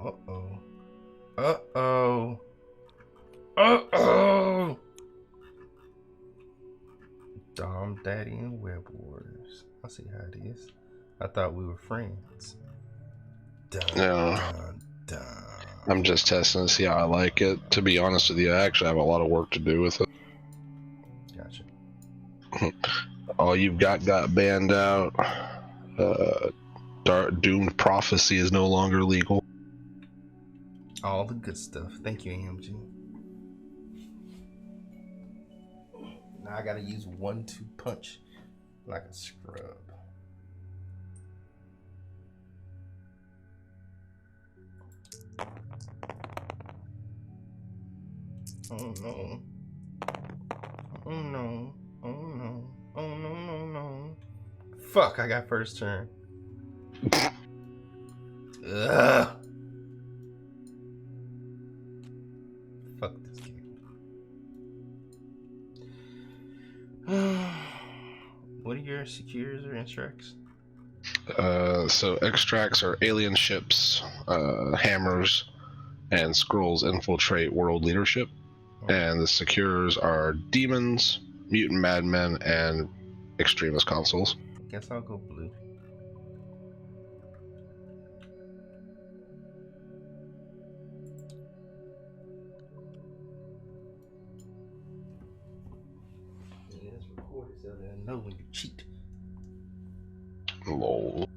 Uh-oh. Uh-oh. Uh-oh. Dom, Daddy, and Web Wars. I see how it is. I thought we were friends. Dun, No, dun, dun. I'm just testing to see how I like it. To be honest with you, I actually have a lot of work to do with it. Gotcha. All you've got banned out. Doomed Prophecy is no longer legal. All the good stuff. Thank you, AMG. Now I gotta use 1-2 punch like a scrub. Oh no. Oh no. Oh no. Oh no, no, no. Fuck, I got first turn. Ugh. Fuck this game. What are your secures or extracts? So extracts are alien ships, hammers, and scrolls infiltrate world leadership. And the secures are demons, mutant madmen, and extremist consoles. I guess I'll go blue. Yeah, it's recorded so they'll know when you cheat. Lol.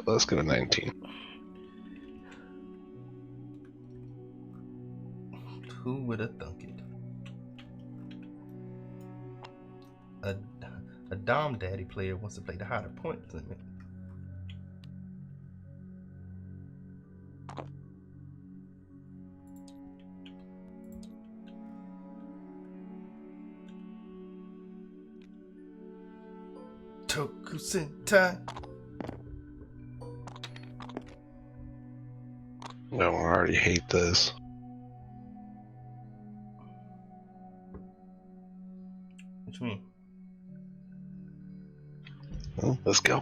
Let's get a 19. Who would have thunk it? A Dom Daddy player wants to play the higher point limit. Toku Sentai. No, I already hate this. What you mean? Well, let's go.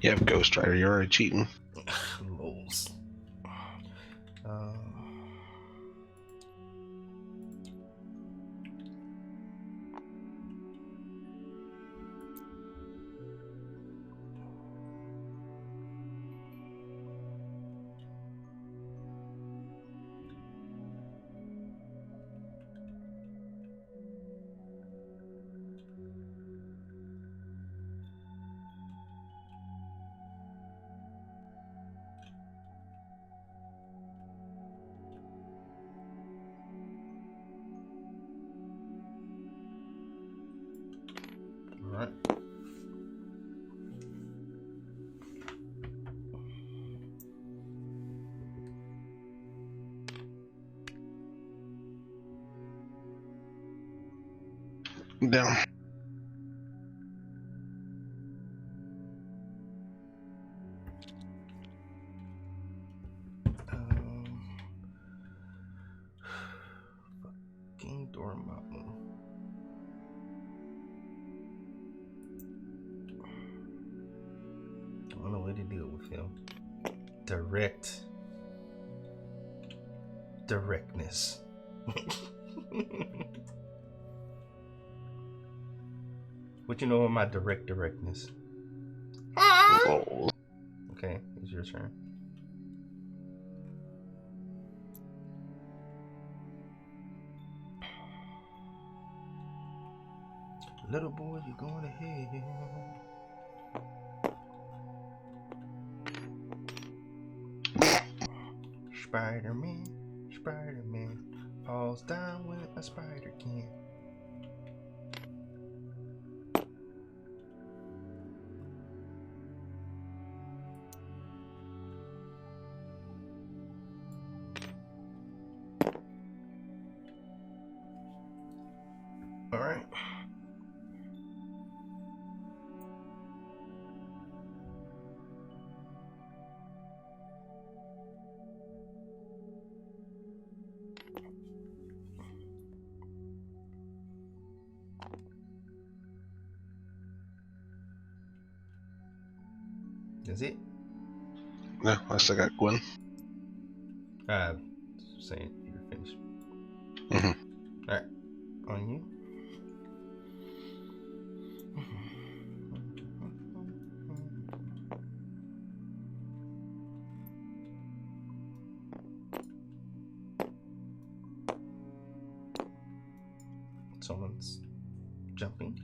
You have Ghost Rider, you're already cheating. Lols. Alright. Down. Fucking Dormammu. I don't know what to deal with him. Directness. What you know of my directness? Oh. Okay, it's your turn. Little boy, you're going ahead. Spider-Man falls down when a spider can. All right. That's it? No, I still got Gwen. Saying you're finished. Mm-hmm. Alright, on you. Someone's jumping.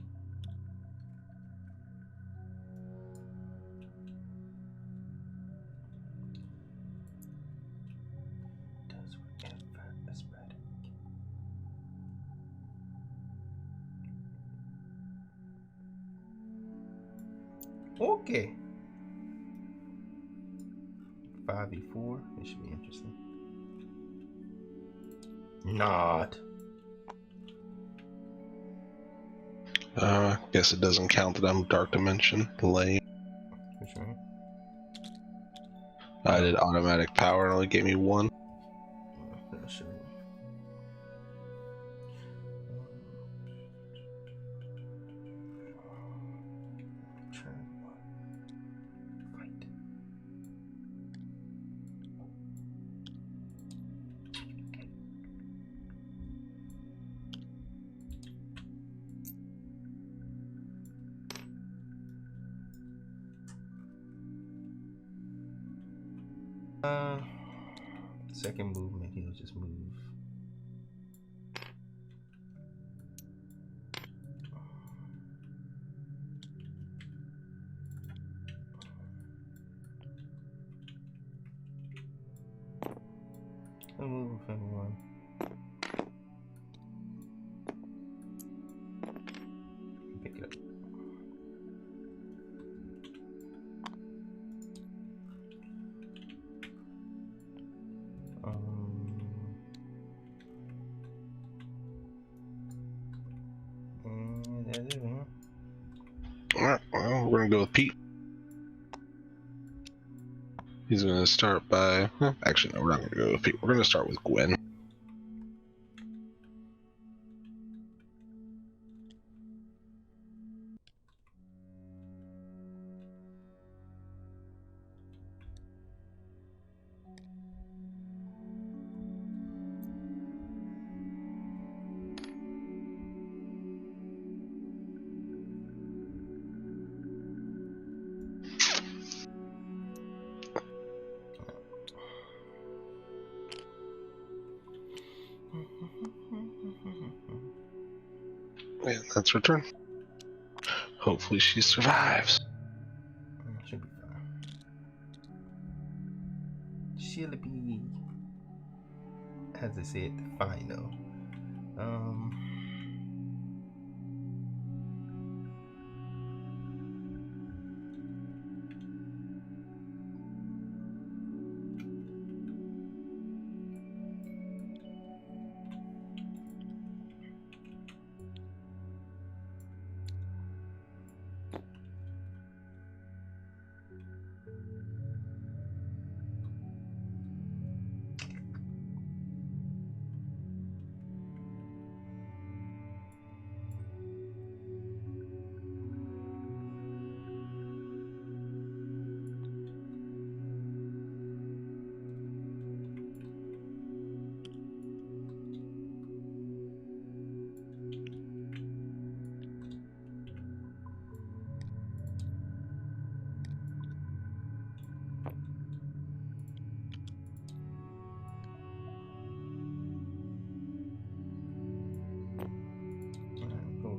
Does whatever is better. Okay. 5v4. This should be interesting. Not. Guess it doesn't count that I'm Dark Dimension. Lame. Which one? I did automatic power and only gave me 1. That'll show you. Turn 1. Fight. Second movement, he'll just move. He'll move with everyone. Pick it up. And that's it, huh? Alright, well, we're gonna go with Pete. He's gonna start by... actually, no, we're not gonna go with Pete. We're gonna start with Gwen. And that's her turn. Hopefully she survives. Should be fine. She'll be, as I said, the final. Alright,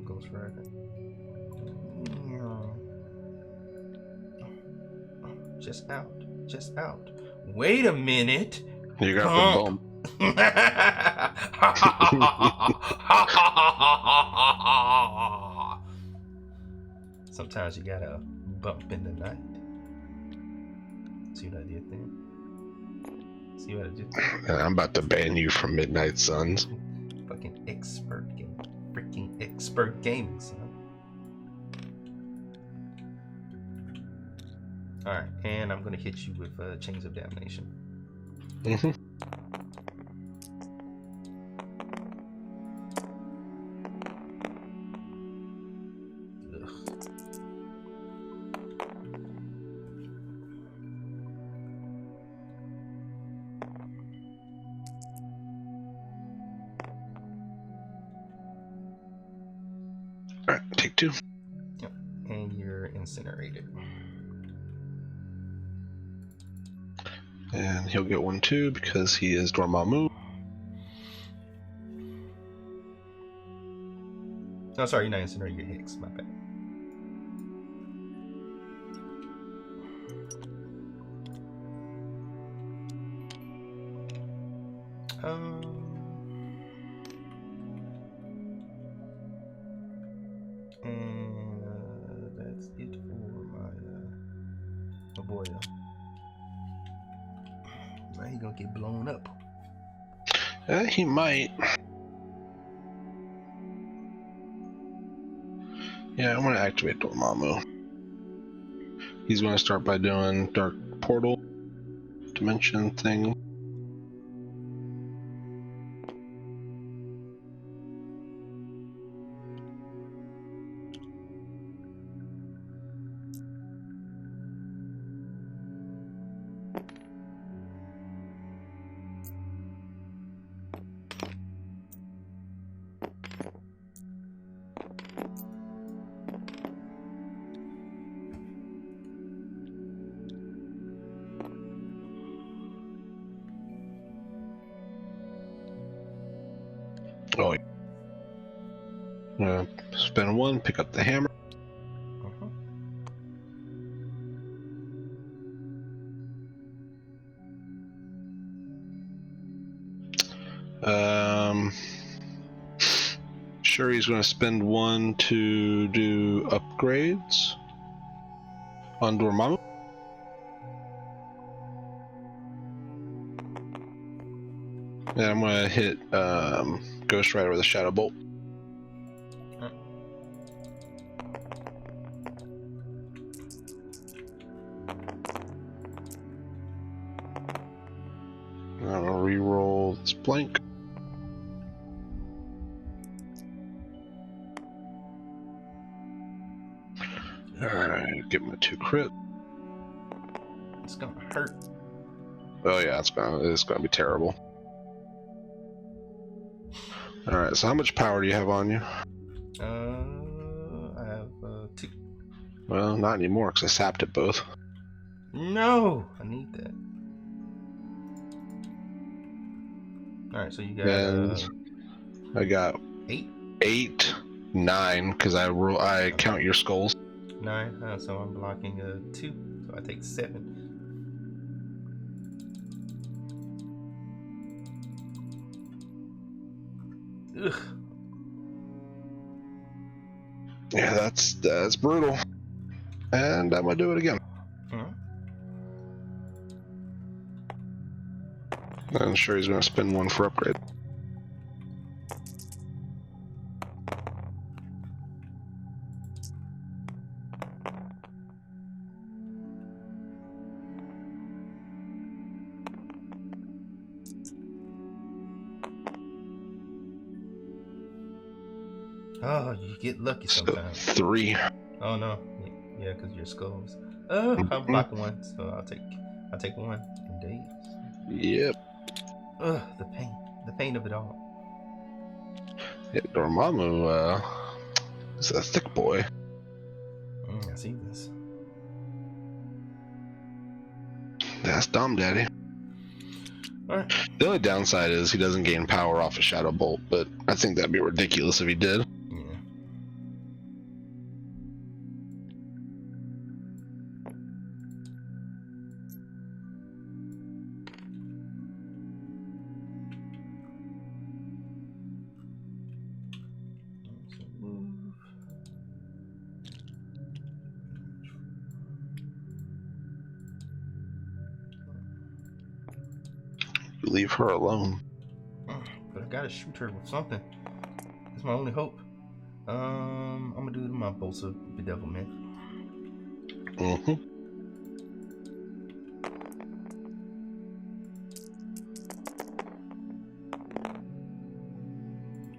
Ghost Rider. Just out. Just out. Wait a minute. You got the bump. Sometimes you gotta bump in the night. See what I did there? See what I did there? I'm about to ban you from Midnight Suns. Fucking expert game. Freaking expert gaming, son. Alright, and I'm gonna hit you with Chains of Damnation. Mm-hmm. Alright, take 2. Yep. And you're incinerated. And he'll get 1 too because he is Dormammu. No, sorry, you're not incinerated, you're Hicks. My bad. And that's it for my boy. Now he gonna get blown up. He might. Yeah, I'm gonna activate Dormammu. He's gonna start by doing Dark Portal Dimension thing. Oh, spend 1, pick up the hammer. Sure, he's going to spend 1 to do upgrades on Dormammu. And I'm going to hit Ghost Rider with a Shadow Bolt. I'm going to re-roll this blank. Alright, get my 2 crit. It's gonna hurt. Oh yeah, it's gonna be terrible. Alright, so how much power do you have on you? I have 2. Well, not anymore because I sapped it both. No, I need that. Alright, so you got And I got 8, 9 because I count your skulls. 9, so I'm blocking 2, so I take 7. Ugh. Yeah, that's brutal. And I'm gonna do it again. I'm sure he's gonna spend 1 for upgrade. Oh, you get lucky sometimes. So 3. Oh no, yeah, because your skulls. Oh, I'm blocking 1, so I'll take 1 indeed. Yep. Ugh, the pain of it all. Yeah, Dormammu is a thick boy. I see this. That's dumb, Daddy. Alright. The only downside is he doesn't gain power off a Shadow Bolt, but I think that'd be ridiculous if he did. Yeah. Leave her alone. But I gotta shoot her with something. That's my only hope. I'm gonna do my bolts of bedevilment.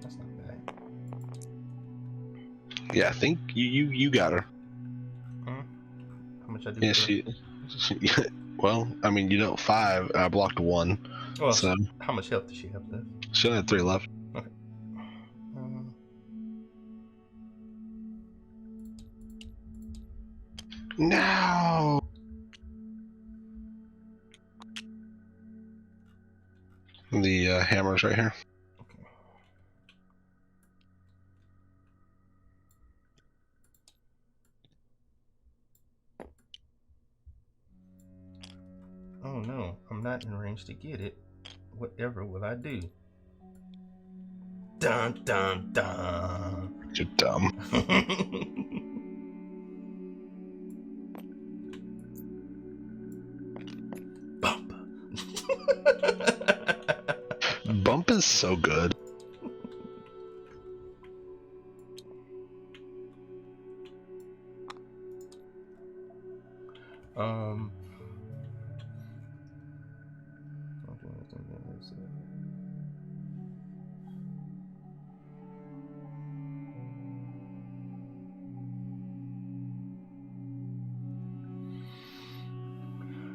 That's not bad. Yeah, I think you got her. How much I do? Yeah, she well, I mean, you dealt 5, and I blocked 1. Well, so how much health does she have left? she only had 3 left. Okay. No. The hammer's right here. Okay. Oh no, I'm not in range to get it. Whatever will I do? Dun dun dun. You're dumb. Bump. Bump is so good. um.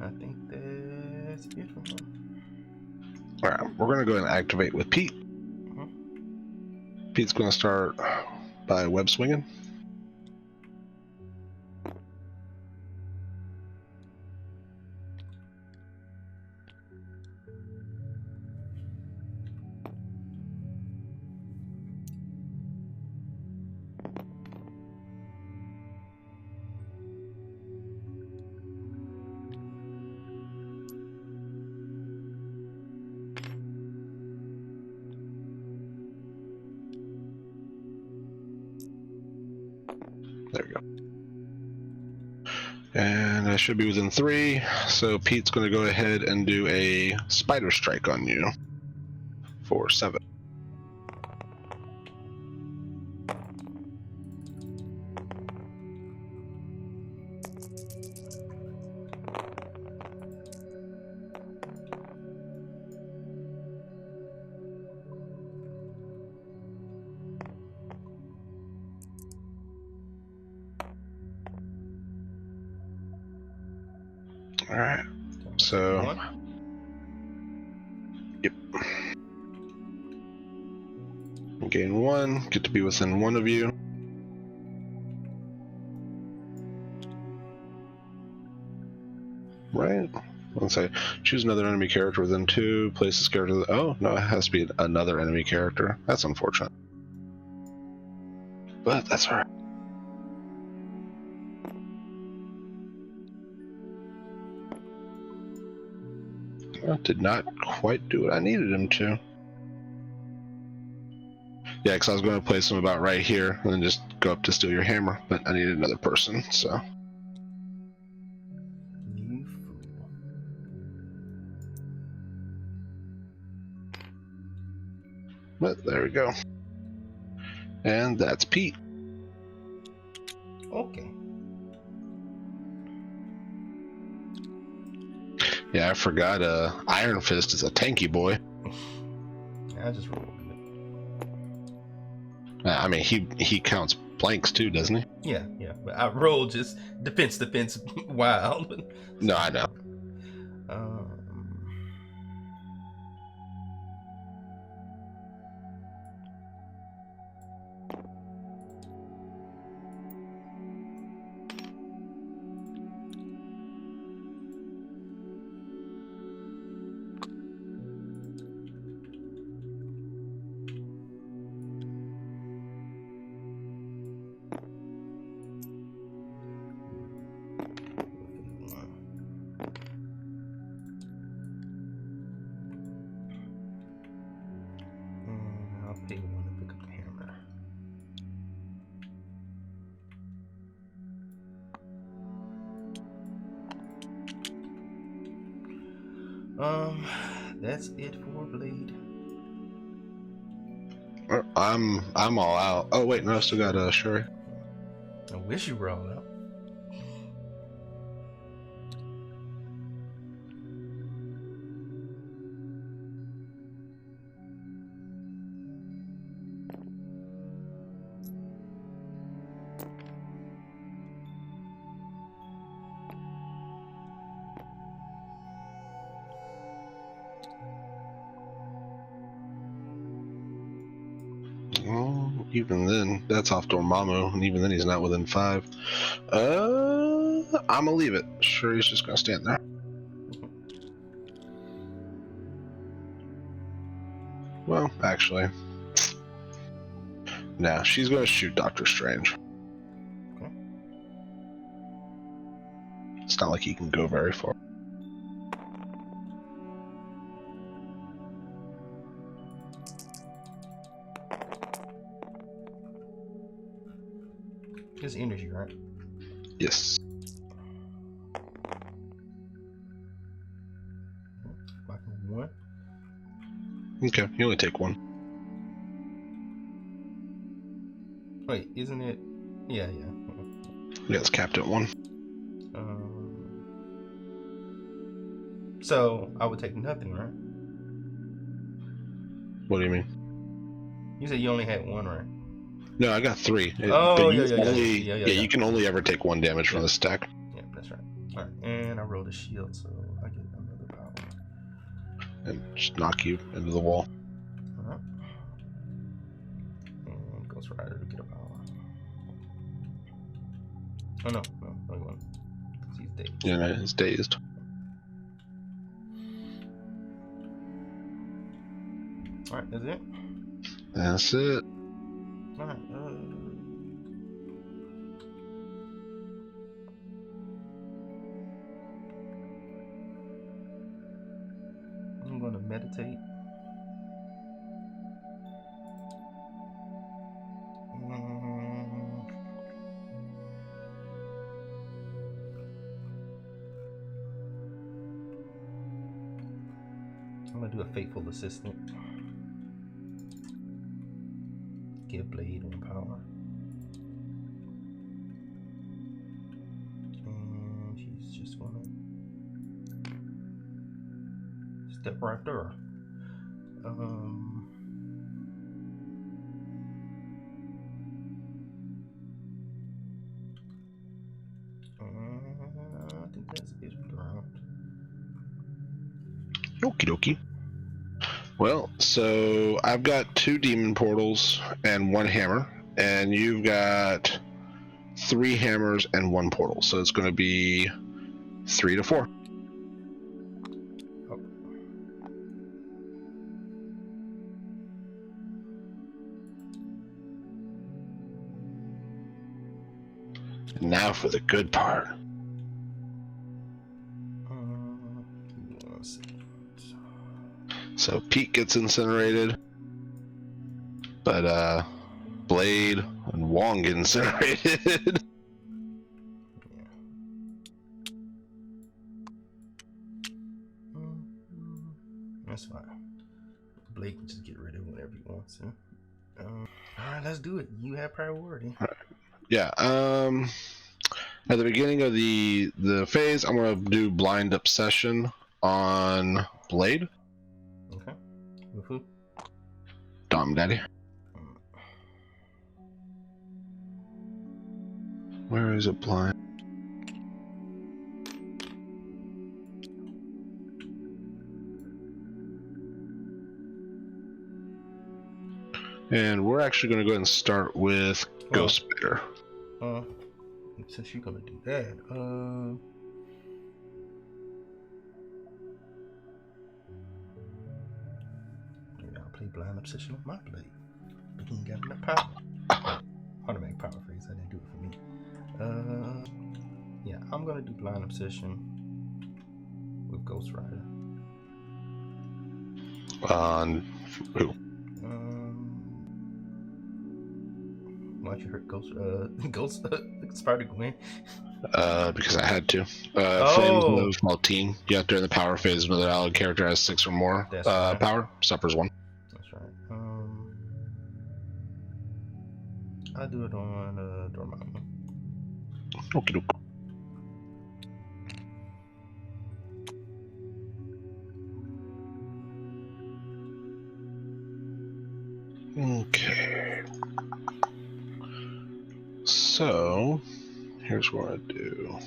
I think that's it for now. Alright, we're gonna go ahead and activate with Pete. Pete's gonna start by web swinging. There we go. And I should be within 3, so Pete's going to go ahead and do a spider strike on you for 7. Alright, so... Yep. Gain 1, get to be within 1 of you. Right? Let's say, choose another enemy character within 2, place this character... Oh, no, it has to be another enemy character. That's unfortunate. But that's alright. Did not quite do what I needed him to. Yeah, because I was going to place him about right here and then just go up to steal your hammer, but I needed another person, so. You fool. But there we go. And that's Pete. Okay. Yeah, I forgot Iron Fist is a tanky boy. I just rolled it. I mean, he counts blanks too, doesn't he? Yeah, but I rolled just defense wild. No, I know. I'll pay one to pick up the hammer. That's it for Blade. I'm all out. Oh wait, no, I still got Shuri. I wish you were all out. Even then, that's off Dormammu, and even then he's not within 5. I'm gonna leave it. Sure, he's just gonna stand there. Well, actually, no. She's gonna shoot Doctor Strange. Okay. It's not like he can go very far. It's energy, right? Yes. Like one. Okay, you only take one. Wait, isn't it? Yeah. Yeah, it's capped at 1. So I would take nothing, right? What do you mean? You said you only had one, right? No, I got 3. Oh, yeah. Yeah. You can only ever take 1 damage from the stack. Yeah, that's right. All right, and I rolled a shield, so I get another power. And just knock you into the wall. All right. And Ghost Rider to get a power. Oh no, he won. He's dazed. Yeah, he's dazed. All right, that's it. That's it. All right. I'm gonna meditate. I'm gonna do a faithful assistant. Give Blade 1 power. And she's just gonna step right there. I think that's it around. Okie dokie. Well, so I've got 2 demon portals and 1 hammer, and you've got 3 hammers and 1 portal, so it's going to be 3 to 4. Oh. Now for the good part. So Pete gets incinerated, but Blade and Wong get incinerated. That's fine. Blade can just get rid of it whenever he wants to. Alright, let's do it. You have priority. Yeah. At the beginning of the phase, I'm gonna do blind obsession on Blade. Okay. With who? Dom Daddy. Where is it blind? And we're actually going to go ahead and start with Ghost Spitter. Since you're going to do that, maybe I'll play Blind Obsession with my Blade. But he ain't got enough power. Automatic power phase, I didn't do it for me. Yeah, I'm going to do Blind Obsession with Ghost Rider. On who? Why'd you hurt Ghost Spider-Gwen? Because I had to. Flames of Maltine. You have during the power phase, another allied character has 6 or more power, suffers 1. That's right. I'll do it on Dormammu. Okie doke. Okay. So, here's what I do.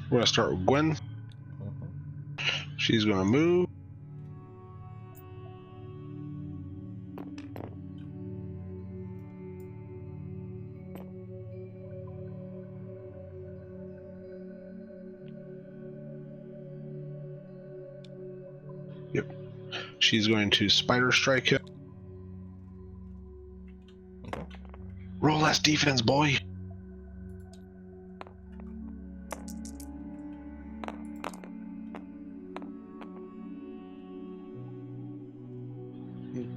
We're gonna start with Gwen. She's gonna move. She's going to spider strike him. Okay. Roll less defense, boy.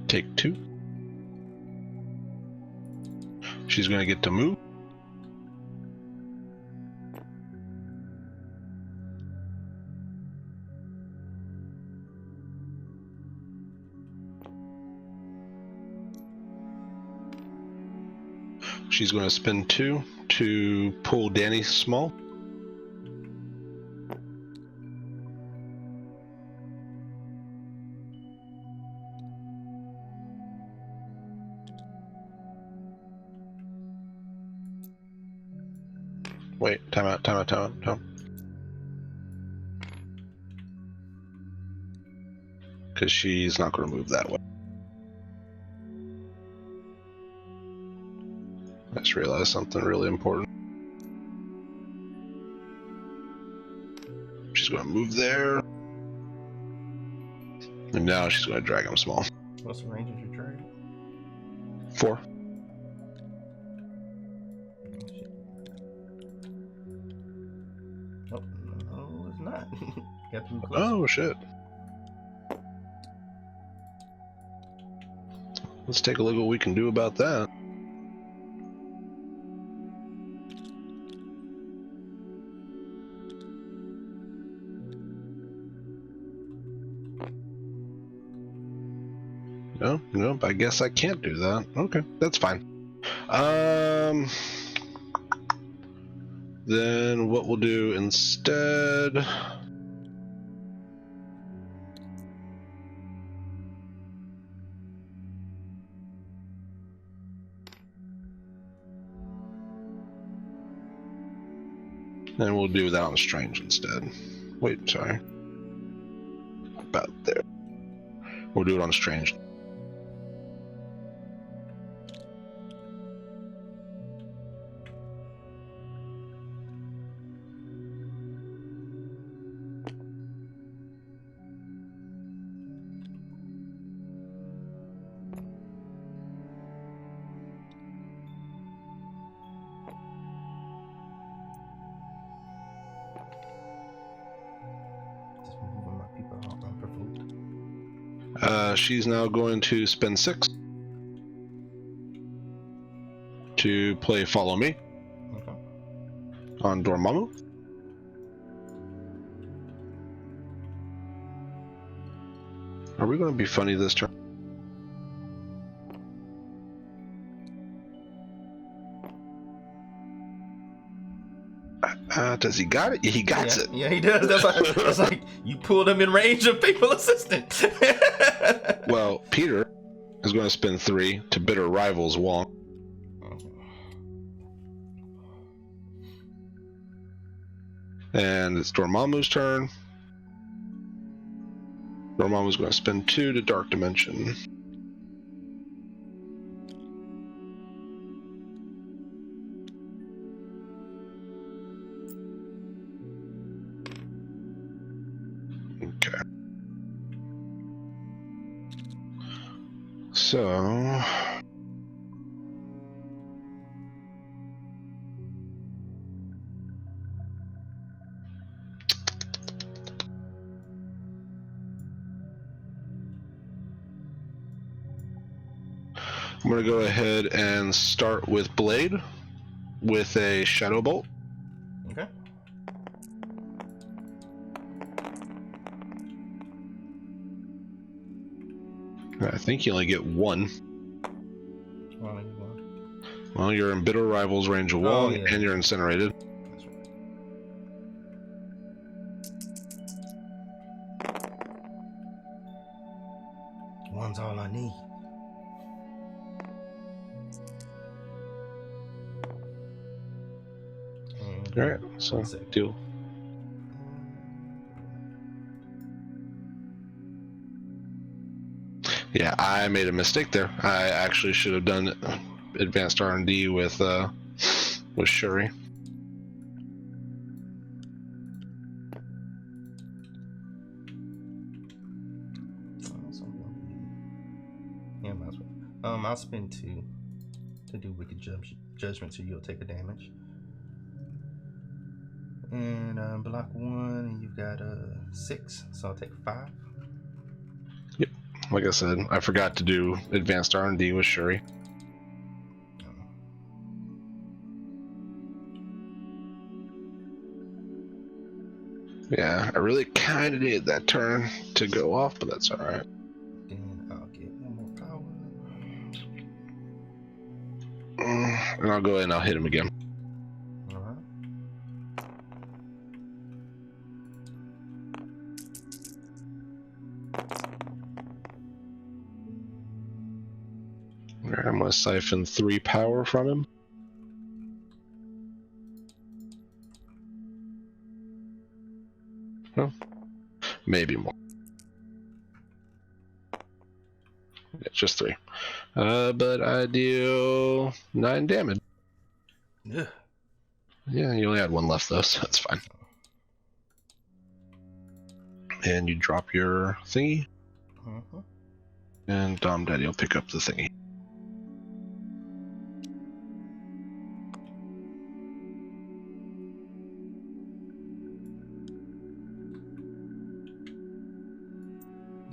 Take 2. She's going to get to move. She's going to spend 2 to pull Danny small. Wait, time out. Because she's not going to move that way. I just realized something really important. She's going to move there. And now she's going to drag him small. What's the range of your drag? 4. Oh, no, it's not. Got too close. Oh, shit. Let's take a look at what we can do about that. Nope, I guess I can't do that. Okay, that's fine. Then what we'll do instead... And we'll do that on strange instead. Wait, sorry. About there. We'll do it on strange. Just moving my people out unprovoked. She's now going to spend 6 to play Follow Me Okay. on Dormammu. Are we going to be funny this turn? Does he got it? He got it. Yeah, he does. That's like you pulled him in range of faithful assistant. Well, Peter is going to spend 3 to bitter rivals Wong. And it's Dormammu's turn. Dormammu's going to spend 2 to Dark Dimension. Okay. So... I'm going to go ahead and start with Blade with a Shadow Bolt. Okay. I think you only get 1. Well, you're in Bitter Rivals range of Wong, yeah. and you're incinerated. That's right. One's all I need. Alright, so deal. Yeah, I made a mistake there. I actually should have done advanced R&D with Shuri. Yeah, might as well. I'll spend 2 to do wicked judgment, so you'll take a damage. And block 1, and you've got 6, so I'll take 5. Yep. Like I said, I forgot to do advanced R&D with Shuri. Yeah, I really kind of needed that turn to go off, but that's alright. Then I'll get 1 more power. And I'll go ahead and I'll hit him again. Alright. Alright, I'm going to siphon 3 power from him. Well, maybe more. Yeah, just 3. But I deal 9 damage. Ugh. Yeah, you only had 1 left though, so that's fine. And you drop your thingy. And Dom Daddy will pick up the thingy.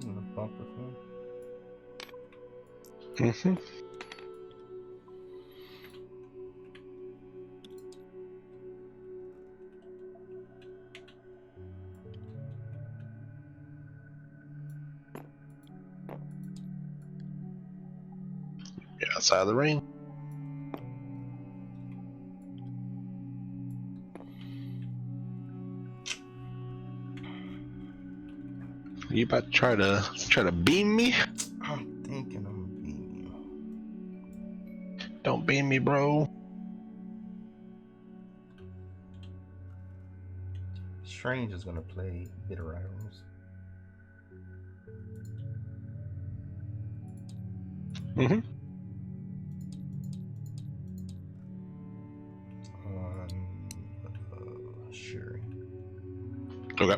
I'm gonna bump with him. Mm-hmm. Yeah, outside of the rain. You about to try to beam me? I'm thinking I'm gonna beam you. Don't beam me, bro. Strange is gonna play bitter items. Mm-hmm. Sure. Okay.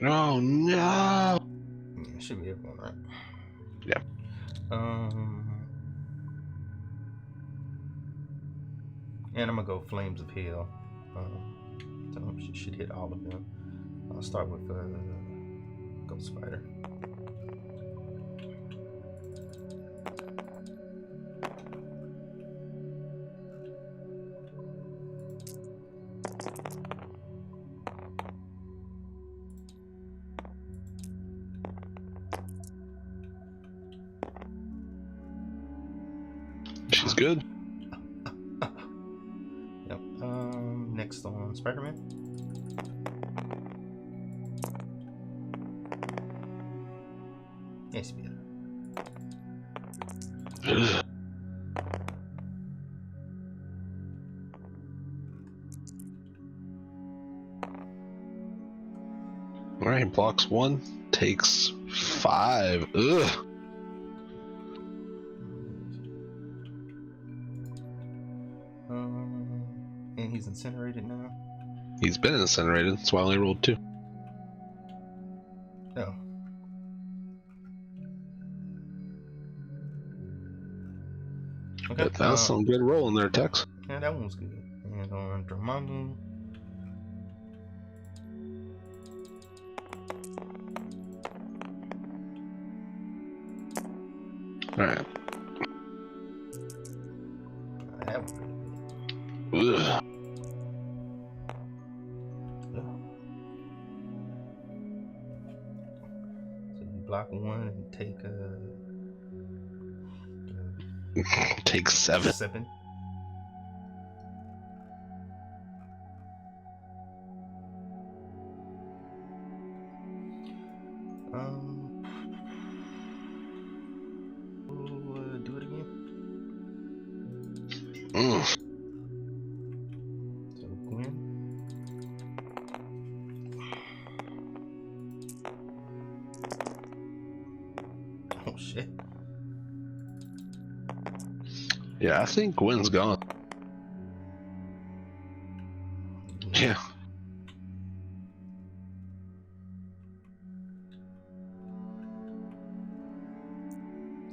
Oh no! Yeah, should be everyone, right? Yeah. And I'm gonna go Flames of Hell. So should hit all of them. I'll start with Ghost Spider. She's good. Yep. Next on Spider-Man. Yes, better. Alright, blocks 1, takes 5. Ugh. And he's incinerated now. He's been incinerated, that's why I only rolled 2. Oh. Okay. But that's some good rolling there, Tex. Yeah, that one was good. And on Dormammu. Alright. That was really Ugh. good. So you block 1 and take Take 7. 7. We'll do it again. So Gwen. Oh shit. Yeah, I think Gwen's gone. Yeah.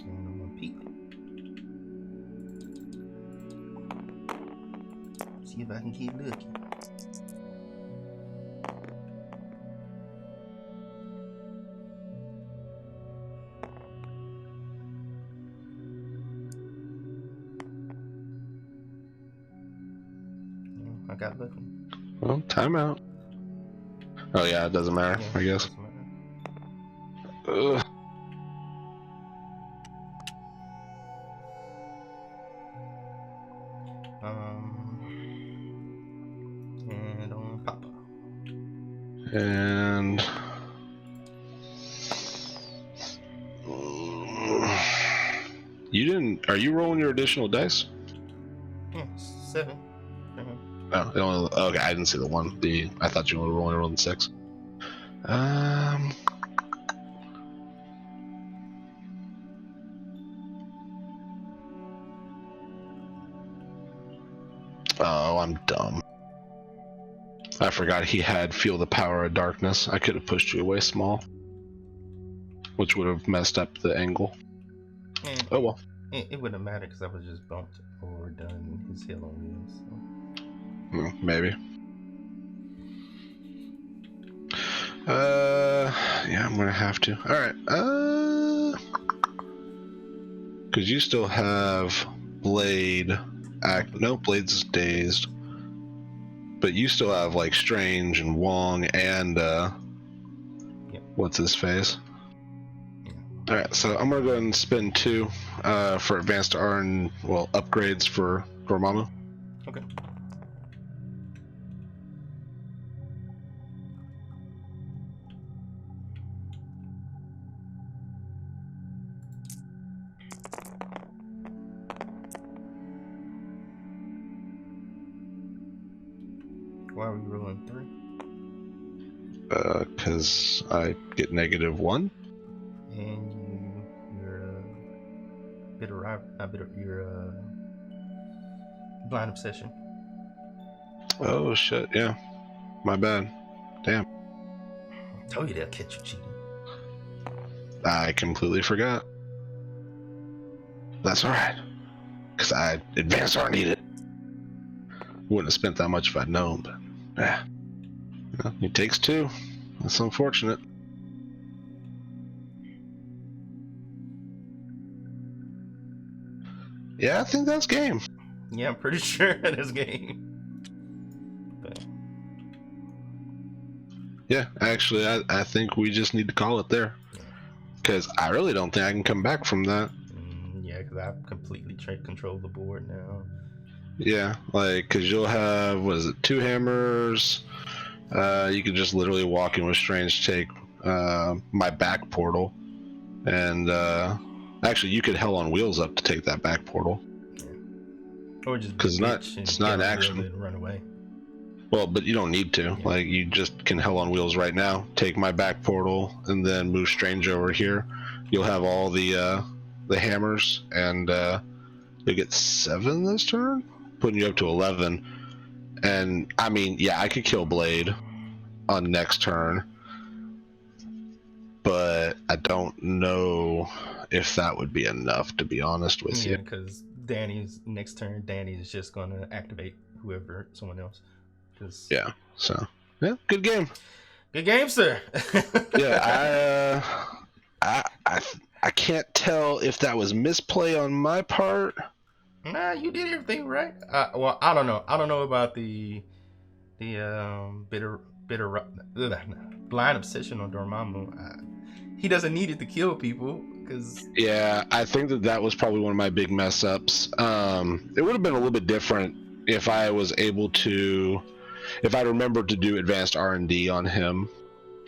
And I'm gonna peek. See if I can keep looking. I got looking. Well, timeout. Oh yeah, it doesn't matter, Yeah, I guess. doesn't matter. Ugh. And on Papa. And you didn't. Are you rolling your additional dice? Yeah, 7. Oh, it only, okay. I didn't see the one. I thought you were rolling 6. Oh, I'm dumb. I forgot he had feel the power of darkness. I could have pushed you away small, which would have messed up the angle. Oh well. It wouldn't matter because I was just bumped or done his heal on wheels. So. Maybe. Yeah, I'm gonna have to. All right. Because you still have Blade. No, Blade's dazed. But you still have like Strange and Wong and what's his face? All right, so I'm gonna go ahead and spend 2 for advanced R and upgrades for Dormammu. Okay. Why are we rolling 3? Because I get -1. And you're you're blind obsession. Oh shit! Yeah, my bad. Damn. I told you they'll catch you cheating. I completely forgot. That's alright. Because I advanced R needed. Wouldn't have spent that much if I'd known, but yeah. It takes 2. That's unfortunate. Yeah, I think that's game. Yeah, I'm pretty sure it is game. But yeah, actually, I think we just need to call it there. Because I really don't think I can come back from that. Yeah, because I've completely control the board now. Yeah, because you'll have, 2 hammers. You can just literally walk in with Strange, take my back portal. And actually, you could Hell on Wheels up to take that back portal. Or just because it's not an action. And run away. Well, but you don't need to. Yeah. You just can Hell on Wheels right now. Take my back portal and then move Strange over here. You'll have all the hammers, and you'll get 7 this turn, putting you up to 11. And I mean, yeah, I could kill Blade on next turn, but I don't know if that would be enough, to be honest with you. Yeah, because Danny's next turn, Danny's just gonna activate someone else. Yeah. So yeah, good game. Good game, sir. Yeah, I can't tell if that was misplay on my part. Nah, you did everything right. Well, I don't know. I don't know about the blind obsession on Dormammu. He doesn't need it to kill people. Yeah, I think that was probably one of my big mess ups. It would have been a little bit different if I was able to, if I remembered to do advanced R&D on him.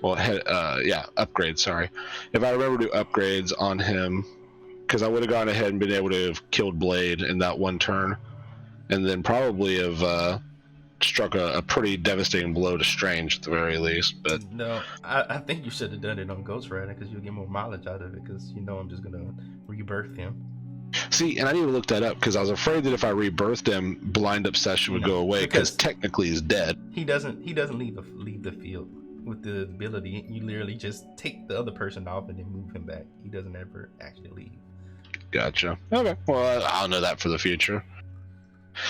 Well, upgrades. Sorry, if I remember to do upgrades on him, because I would have gone ahead and been able to have killed Blade in that one turn, and then probably have struck a pretty devastating blow to Strange at the very least. But no, I think you should have done it on Ghost Rider because you'll get more mileage out of it. Because I'm just gonna rebirth him. See, and I need to look that up because I was afraid that if I rebirthed him, blind obsession would go away because technically he's dead. He doesn't leave the field with the ability. You literally just take the other person off and then move him back. He doesn't ever actually leave. Gotcha. Okay. Well, I'll know that for the future.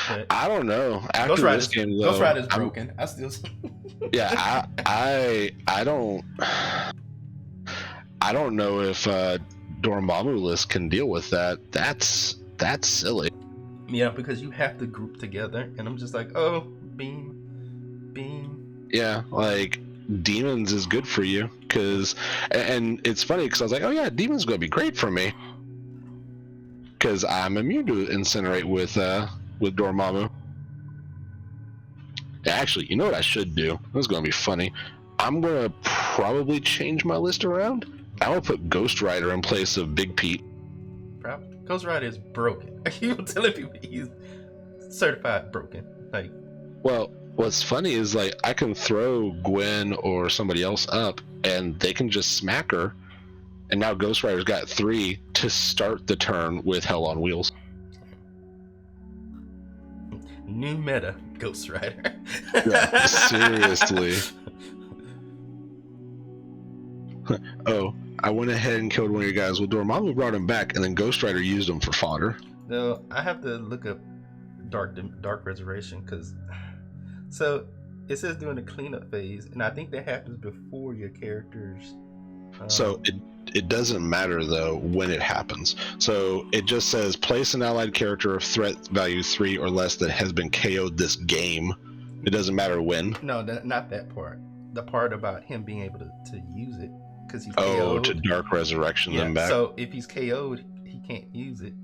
But I don't know. After Ghost this game, though, Ghost Rider's broken. I still. Yeah, I don't know if Dormammu list can deal with that. That's silly. Yeah, because you have to group together, and I'm just like, oh, beam. Yeah, like demons is good for you and it's funny because I was like, oh yeah, demons gonna be great for me because I'm immune to incinerate with Dormammu. Actually, you know what I should do? This is gonna be funny. I'm gonna probably change my list around. I'm gonna put Ghost Rider in place of Big Pete. Ghost Rider is broken. You telling people he's certified broken. Like, well, what's funny is like I can throw Gwen or somebody else up, and they can just smack her. And now Ghost Rider's got 3 to start the turn with Hell on Wheels. New meta, Ghost Rider. Yeah, seriously. Oh, I went ahead and killed one of your guys. Well, Dormammu brought him back, and then Ghost Rider used him for fodder. No, I have to look up Dark Resurrection because so it says during the cleanup phase, and I think that happens before your characters. So it doesn't matter though when it happens. So it just says place an allied character of threat value 3 or less that has been KO'd this game. It doesn't matter when. No, not that part. The part about him being able to use it because he's KO'd. KO'd. To Dark Resurrection them back. So if he's KO'd, he can't use it.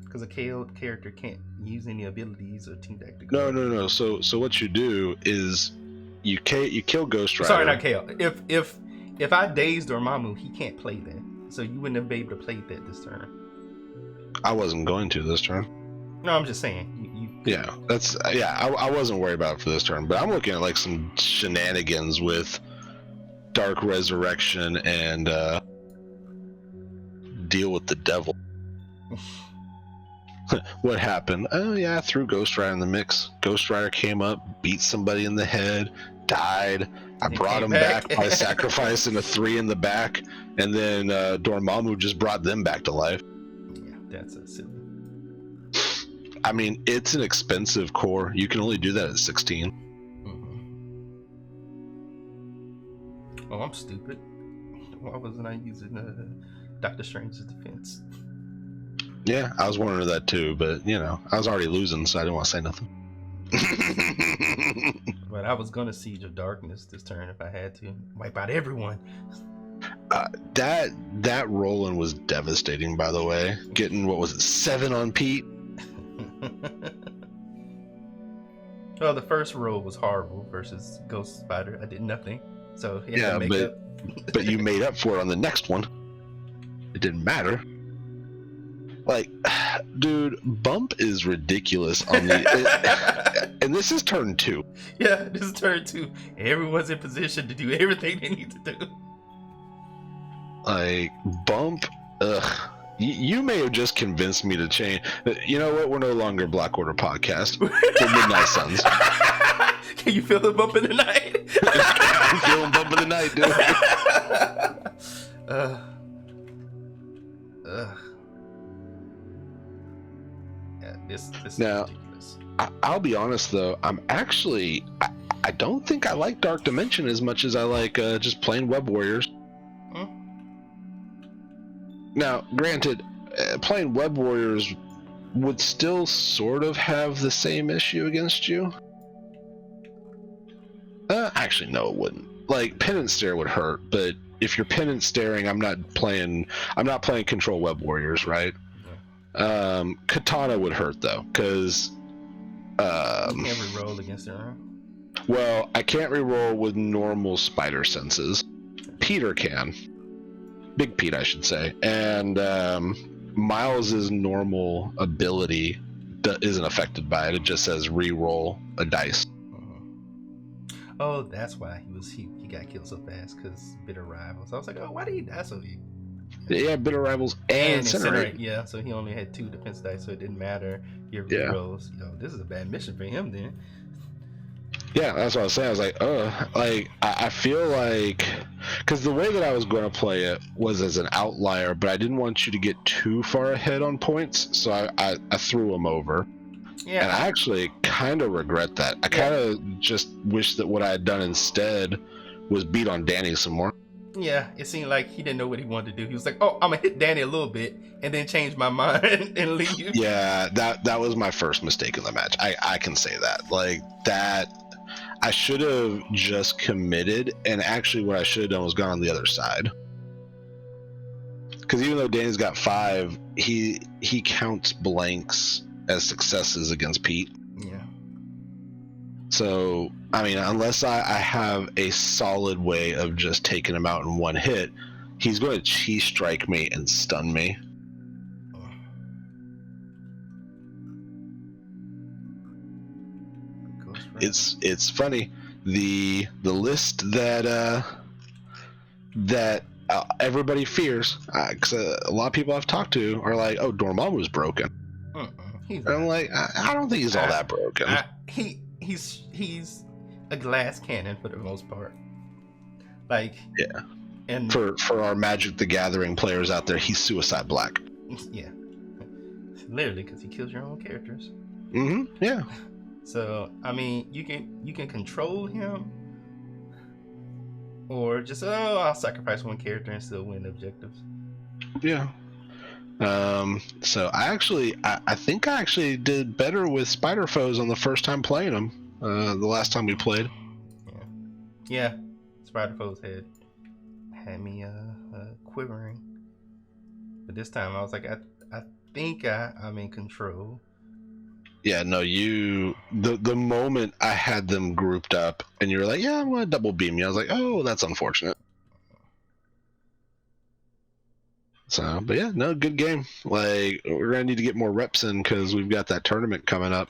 Because a KO'd character can't use any abilities or team tactics. No. So what you do is you kill Ghost Rider. Sorry, not KO. If I dazed Dormammu, he can't play that. So you wouldn't have been able to play that this turn. I wasn't going to this turn. No, I'm just saying. I wasn't worried about it for this turn, but I'm looking at like some shenanigans with Dark Resurrection and deal with the devil. What happened? Oh yeah, I threw Ghost Rider in the mix. Ghost Rider came up, beat somebody in the head, died. I brought him back by sacrificing a 3 in the back, and then Dormammu just brought them back to life. Yeah, that's a silly. I mean, it's an expensive core. You can only do that at 16. Mm-hmm. Oh, I'm stupid. Why wasn't I using Doctor Strange's defense? Yeah, I was wondering that too, but you know, I was already losing, so I didn't want to say nothing. But I was gonna Siege of Darkness this turn if I had to wipe out everyone. That Roland was devastating, by the way. Getting, what was it, 7 on Pete? Well, the first roll was horrible versus Ghost Spider. I did nothing, so he had to make up. But you made up for it on the next one. It didn't matter. Like, dude, bump is ridiculous on the and this is turn 2. Yeah, this is turn 2. Everyone's in position to do everything they need to do. Like, bump, you may have just convinced me to change. You know what? We're no longer Black Order Podcast. We're Midnight Suns. Can you feel the bump in the night? I'm feeling bump in the night, dude. Yeah, this is now, ridiculous. I'll be honest though. I'm actually, I don't think I like Dark Dimension as much as I like just plain Web Warriors. Now, granted, playing Web Warriors would still sort of have the same issue against you. Actually, no, it wouldn't. Like, Penance Stare would hurt, but if you're Penance Staring, I'm not playing Control Web Warriors, right? Yeah. Katana would hurt though, because you can't reroll against it, right? Well, I can't reroll with normal spider senses. Peter can. Big Pete, I should say. And Miles's normal ability isn't affected by it. It just says re-roll a dice. Oh, that's why he got killed so fast, because bitter rivals. I was like, oh, why did he die so easy? Yeah, bitter rivals and incinerate. Yeah, so he only had 2 defense dice, so it didn't matter your Yeah. rerolls. Yo, this is a bad mission for him then. Yeah, that's what I was saying. I was like, I feel like, because the way that I was going to play it was as an outlier, but I didn't want you to get too far ahead on points, so I threw him over. Yeah. And I actually kind of regret that. I kind of just wish that what I had done instead was beat on Danny some more. Yeah, it seemed like he didn't know what he wanted to do. He was like, oh, I'm going to hit Danny a little bit and then change my mind and leave. Yeah, that was my first mistake in the match. I can say that. Like, that, I should have just committed, and actually what I should have done was gone on the other side. Because even though Danny's got 5, he counts blanks as successes against Pete. Yeah. So, I mean, unless I have a solid way of just taking him out in one hit, he's going to cheese strike me and stun me. It's funny, the list that everybody fears, because a lot of people I've talked to are like, oh, Dormammu's broken. I'm like, I don't think he's all that broken. He's a glass cannon for the most part. Like, yeah. And for our Magic the Gathering players out there, he's Suicide Black. Yeah. Literally, because he kills your own characters. Mm-hmm. Yeah. So, I mean, you can control him, or just, I'll sacrifice one character and still win objectives. Yeah. So I think I actually did better with Spider Foes on the first time playing them. The last time we played. Yeah. Spider Foes had me quivering, but this time I was like, I think I'm in control. Yeah, no, the moment I had them grouped up and you were like, yeah, I'm going to double beam you, I was like, oh, that's unfortunate. So, but yeah, no, good game. Like, we're going to need to get more reps in because we've got that tournament coming up.